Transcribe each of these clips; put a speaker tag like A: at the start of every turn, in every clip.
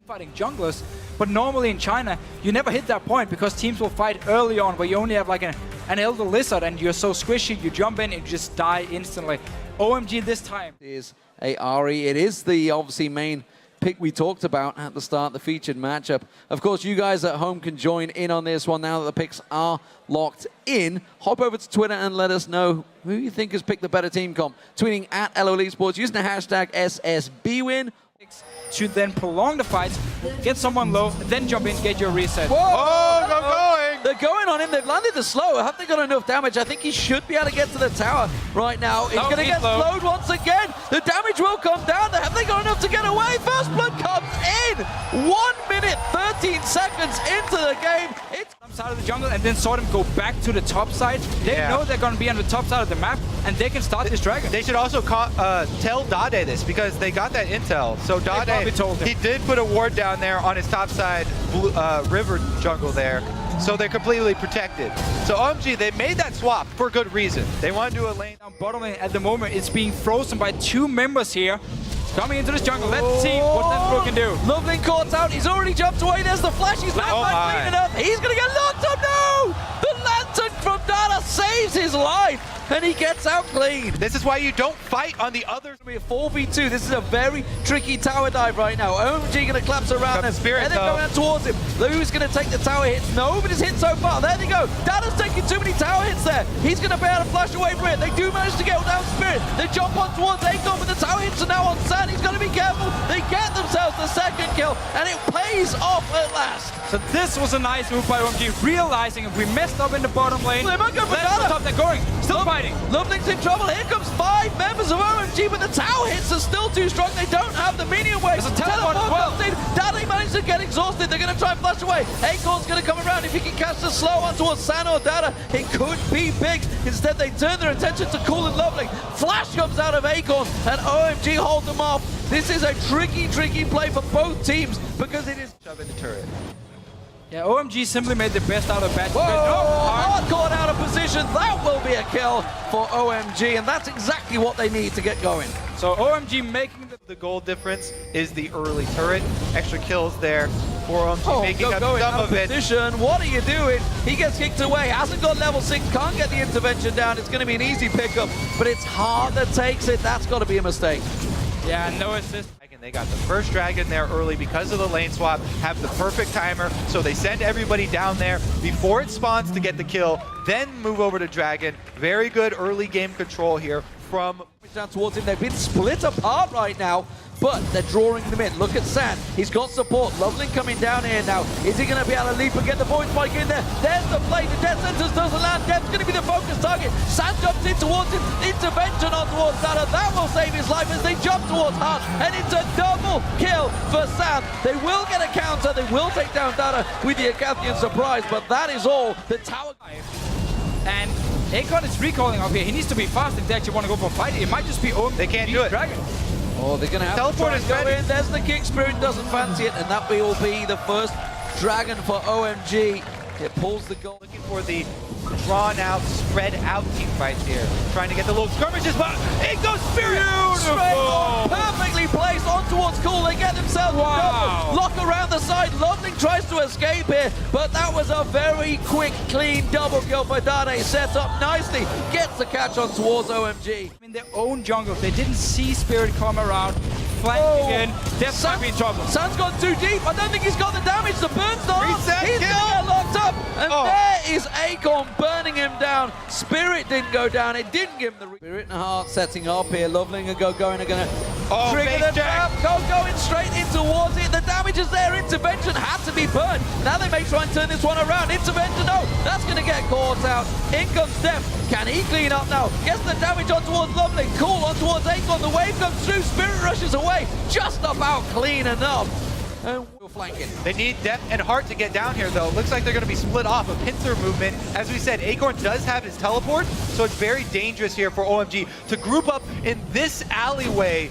A: fighting junglers, but normally in China, you never hit that point because teams will fight early on where you only have like an elder lizard and you're so squishy, you jump in and you just die instantly. OMG this time
B: is a Ari. It is the obviously main pick we talked about at the start, the featured matchup. Of course, you guys at home can join in on this one now that the picks are locked in. Hop over to Twitter and let us know who you think has picked the better team comp. Tweeting at LoL Esports using the hashtag SSBWin.
A: to then prolong the fights, get someone low, then jump in, get your reset.
B: Whoa!
C: Oh, I'm going!
B: They're going on him. They've landed the slow. Have they got enough damage? I think he should be able to get to the tower right now. He's going to get slowed once again. The damage will come down. Have they got enough to get away? First blood comes in. 1 minute, 13 seconds into the game. It's
A: side of the jungle and then saw them go back to the top side. They know they're going to be on the top side of the map and they can start this dragon.
C: They should also tell Dade this because they got that intel. So Dade, he did put a ward down there on his top side river jungle there. So they're completely protected. So OMG, they made that swap for good reason. They want to do a lane.
A: Down bottom lane at the moment, it's being frozen by 2 members here. Coming into this jungle, let's see what that bro can do.
B: Loveling caught out, he's already jumped away, there's the flash, he's back by clean enough. He's gonna get locked up, no! The lantern from Dada saves his life, and he gets out clean.
C: This is why you don't fight on the other.
B: It's gonna be a 4v2, this is a very tricky tower dive right now. OMG gonna collapse around them,
C: Spirit,
B: and they're going out towards him. Who's gonna take the tower hits? Nobody's hit so far, there they go. Dada's taking too many tower hits there. He's gonna be able to flash away from it. They do manage to get down Spirit. They jump on towards Aegon, but the tower hits are now on Sand. He's gonna be careful. They get themselves the second kill, and it pays off at last.
A: So this was a nice move by OMG, realizing if we messed up in the bottom lane,
B: They might go for
A: that's the top they're going. Still fighting.
B: Loveling's in trouble. Here comes 5 members of OMG, but the tower hits are still too strong. They don't have the minion wave.
A: There's a teleport as well.
B: Daddy managed to get exhausted. They're going to try and flash away. Acorn's going to come around. If he can catch the slow on towards San or Dada, it could be big. Instead, they turn their attention to Cool and Loveling. Flash comes out of Acorn, and OMG hold them off. This is a tricky play for both teams because it is
C: Shove in the turret.
A: Yeah, OMG simply made the best out of bad.
B: Hard caught out of position. That will be a kill for OMG, and that's exactly what they need to get going.
A: So OMG making
C: The goal difference is the early turret. Extra kills there for OMG, making up
B: going
C: some
B: out
C: of it.
B: position. What are you doing? He gets kicked away. Hasn't got level 6. Can't get the intervention down. It's going to be an easy pickup, but it's hard that takes it. That's got to be a mistake.
A: Yeah, no assist.
C: They got the first dragon there early because of the lane swap, have the perfect timer, so they send everybody down there before it spawns to get the kill, then move over to dragon. Very good early game control here from...
B: Down towards him. They've been split apart right now, but they're drawing them in. Look at Sand. He's got support. Loveling coming down here now. Is he going to be able to leap and get the void spike in there? There's the play. The death sentence doesn't land. Depth's going to be the focus target. Sand jumps in towards him. Intervention on towards Dada. That will save his life as they jump towards Hart. And it's a double kill for Sand. They will get a counter. They will take down Dada with the Acathian surprise, but that is all. The tower...
A: And Aegon is recalling up here. He needs to be fast if they actually want to go for a fight. It might just be OMG.
C: They can't do it.
A: Dragon.
B: Oh, they're going to have
C: Teleport
B: to
C: is
B: go
C: ready.
B: in. There's the kick. Spirit doesn't fancy it, and that will be the first dragon for OMG. It pulls the goal.
C: Looking for the drawn-out, spread-out team fights here. Trying to get the little skirmishes, but it goes Spirit!
B: Beautiful! Perfectly placed on towards Cool. They get themselves a double. Lock around the side. Loveling tries to escape here, but that was a very quick, clean double kill for Dade. Set up nicely. Gets the catch on towards OMG.
A: In their own jungle, they didn't see Spirit come around. Flanking in. Death might be in trouble.
B: Sun's gone too deep. I don't think he's got the damage. The burn's not up.
C: Reset,
B: He's going to get locked up. And there is Acorn burning him down. Spirit didn't go down. It didn't give him the... Spirit and Heart setting up here. Loveling and going are going to trigger the trap. Going straight in towards it. The damage is there. Intervention had to be burned. Now they may try and turn this one around. Intervention, no. That's going to get caught out. In comes Depth. Can he clean up now? Gets the damage on towards Loveling. Cool on towards Acorn. The wave comes through. Spirit rushes away. Just about clean enough. And we're flanking.
C: They need Depth and Heart to get down here, though. Looks like they're going to be split off. A pincer movement. As we said, Acorn does have his teleport, so it's very dangerous here for OMG to group up in this alleyway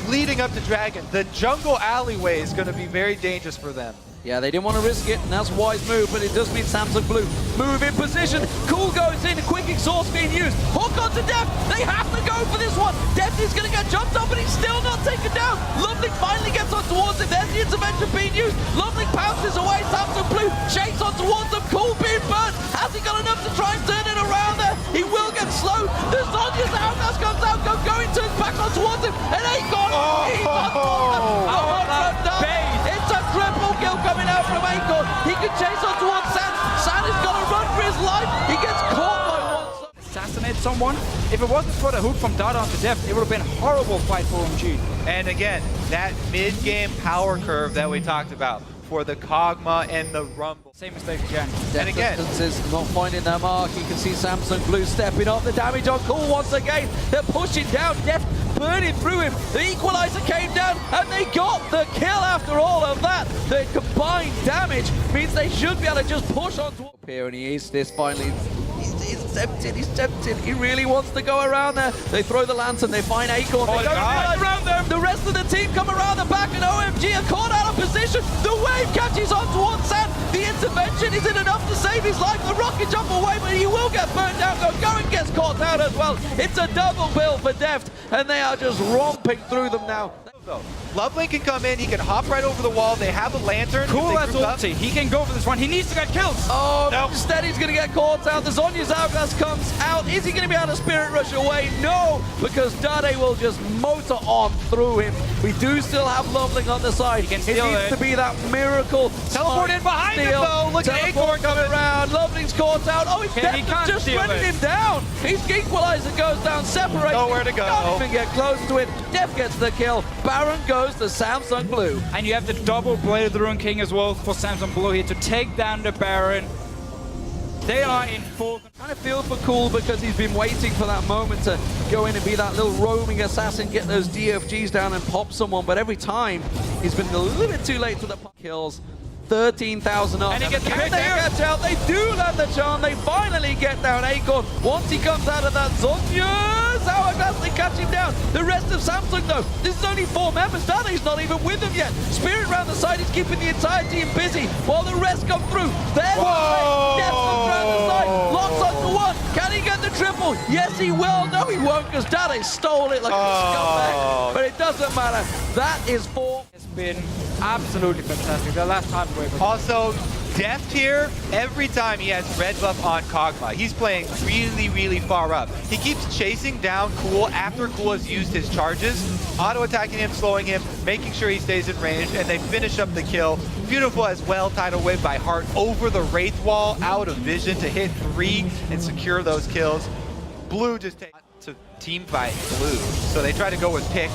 C: leading up to Dragon. The jungle alleyway is going to be very dangerous for them.
B: Yeah, they didn't want to risk it, and that's a wise move, but it does mean Samsung Blue move in position. Cool goes in, a quick exhaust being used. Hook onto Deft. They have to go for this one. Deft is going to get jumped up, but he's still not taken down. Lovely finally gets on towards him. There's the intervention being used. Lovely pounces away. Samsung Blue shakes on towards them. Cool being burnt. Has he got enough to try and turn it around there? He will get slowed. The Zonya's outcast comes out. Going turns back on towards him. And Akon. He's on It's a triple kill coming out from Akon. He can chase on towards San. San is going to run for his life. He gets caught by one.
A: Assassinate someone. If it wasn't for the hook from Dada onto Deft, it would have been a horrible fight for OMG.
C: And again, that mid-game power curve that we talked about for the Kog'Maw and the Rumble.
A: Same mistake again.
C: And again,
B: is not finding their mark. You can see Samsung Blue stepping up. The damage on Cool once again. They're pushing down. Deft burning through him. The equalizer came down and they got the kill after all of that. The combined damage means they should be able to just push on to up here, and he is this finally. He's tempted. He really wants to go around there. They throw the lantern, they find Akon. They go around there. The rest of the team come around the back, and OMG are caught out of position. The wave catches on towards Sam. The intervention isn't enough to save his life. The rocket jump away, but he will get burned down. Going gets caught out as well. It's a double bill for Deft, and they are just romping through them now.
C: Loveling can come in, he can hop right over the wall, they have a lantern.
A: Cool has ulti, he can go for this one, he needs to get kills.
B: Oh, no. Instead he's going to get caught out. The Zonya's Hourglass comes out. Is he going to be able to Spirit Rush away? No, because Dade will just motor on through him. We do still have Loveling on the side. He can steal it. Needs to be that miracle.
C: Teleport in behind him though. Look at Akon coming around.
B: Loveling's caught out. Oh, he's just running him down. His equalizer goes down, separates.
C: Nowhere to go.
B: Can't even get close to it. Def gets the kill. Baron goes to Samsung Blue.
A: And you have the double Blade of the Ruin King as well for Samsung Blue here to take down the Baron. They are in full.
B: Kind of feel for Cool because he's been waiting for that moment to go in and be that little roaming assassin, get those DFGs down and pop someone, but every time he's been a little bit too late for the kills. 13,000 up.
A: And he gets the pick
B: they catch out? They do land the charm. They finally get down Akon. Once he comes out of that Zonya's Hourglass, they catch him down. The rest of Samsung, though, this is only 4 members. Dade's not even with them yet. Spirit round the side is keeping the entire team busy while the rest come through. There's Death comes round the side. Locks onto one. Can he get the triple? Yes, he will. No, he won't, because Dade stole it like a scumbag. But it doesn't matter. That is 4.
A: It's been absolutely fantastic. The last time we were.
C: Also, Deft here, every time he has red buff on Kog'Maw, he's playing really, really far up. He keeps chasing down Cool after Cool has used his charges, auto-attacking him, slowing him, making sure he stays in range, and they finish up the kill. Beautiful as well, title win by Heart over the Wraith Wall, out of vision to hit 3 and secure those kills. Blue just takes to team fight Blue, so they try to go with Pick.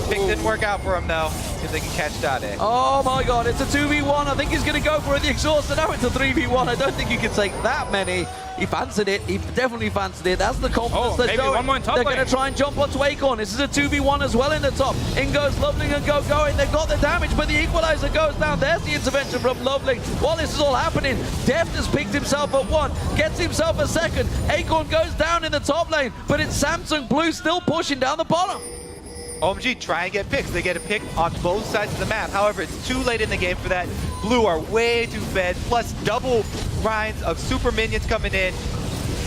C: Pick didn't work out for him though, because they can catch Dade.
B: Oh my god, it's a 2v1. I think he's going to go for the exhaust, and now it's a 3v1. I don't think you can take that many. He fancied it. He definitely fancied it. That's the confidence they're showing.
A: One more in top
B: they're
A: lane.
B: going to try and jump onto Akon. This is a 2v1 as well in the top. In goes Loveling and going. They've got the damage, but the equalizer goes down. There's the intervention from Loveling. While this is all happening, Deft has picked himself at 1, gets himself a 2nd. Akon goes down in the top lane, but it's Samsung Blue still pushing down the bottom.
C: OMG try and get picks. They get a pick on both sides of the map. However, it's too late in the game for that. Blue are way too fed, plus double grinds of super minions coming in.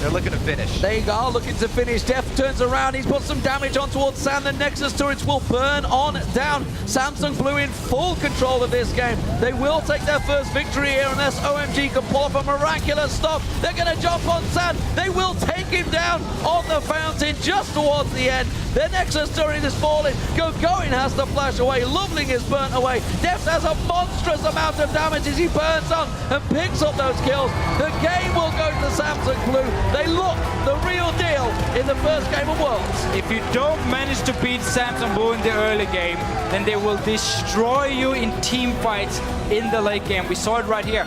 C: They're looking to finish.
B: They are looking to finish. Deft turns around. He's put some damage on towards Sam. The Nexus turrets will burn on down. Samsung Blue in full control of this game. They will take their first victory here unless OMG can pull off a miraculous stop. They're going to jump on Sam. They will take him down on the fountain just towards the end. The Nexus turret is falling. Going has to flash away. Loveling is burnt away. Deft has a monstrous amount of damage as he burns on and picks up those kills. The game will go to Samsung Blue. They look the real deal in the first game of Worlds.
A: If you don't manage to beat Samsung Blue in the early game, then they will destroy you in team fights in the late game. We saw it right here.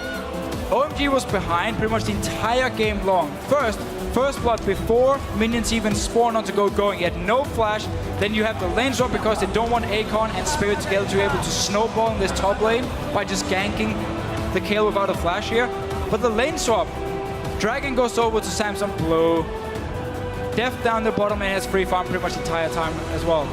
A: OMG was behind pretty much the entire game long. First blood before minions even spawn on to going. He had no flash. Then you have the lane swap because they don't want Akon and Spirit together to be able to snowball in this top lane by just ganking the kill without a flash here. But the lane swap, Dragon goes over to Samsung Blue. Deft down the bottom and has free farm pretty much the entire time as well.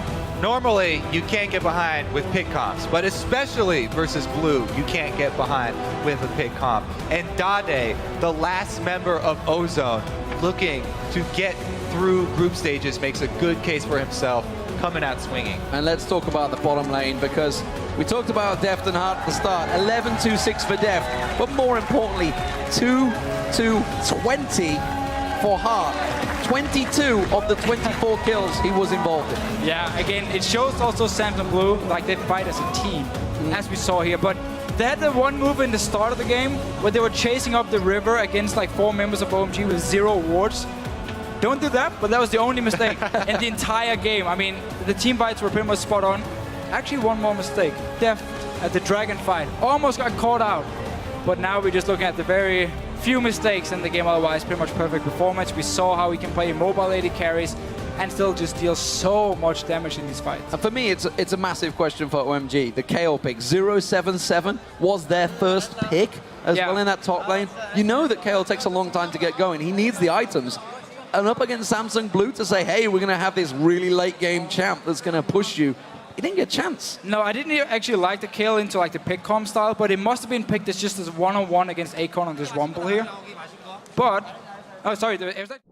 C: Normally, you can't get behind with pick comps, but especially versus blue, you can't get behind with a pick comp. And Dade, the last member of Ozone, looking to get through group stages, makes a good case for himself, coming out swinging.
B: And let's talk about the bottom lane, because we talked about Deft and Hart at the start. 11-2-6 for Deft, but more importantly, 2-2-20 for Hart. 22 of the 24 kills he was involved in.
A: Yeah, again, it shows also Samsung Blue, like they fight as a team, as we saw here. But they had the one move in the start of the game where they were chasing up the river against like 4 members of OMG with 0 wards. Don't do that, but that was the only mistake in the entire game. I mean, the team fights were pretty much spot on. Actually, one more mistake. Deft at the dragon fight almost got caught out. But now we're just looking at the very few mistakes in the game, otherwise pretty much perfect performance. We saw how he can play mobile AD carries and still just deal so much damage in these fights.
B: And for me, it's a massive question for OMG. The KO pick, 077 was their first pick as well in that top lane. You know that KO takes a long time to get going. He needs the items. And up against Samsung Blue to say, hey, we're going to have this really late game champ that's going to push you. He didn't get a chance.
A: No, I didn't actually like the kill into like the pick comp style, but it must have been picked as just as one-on-one against Akon on this Rumble here. But, oh sorry, it was like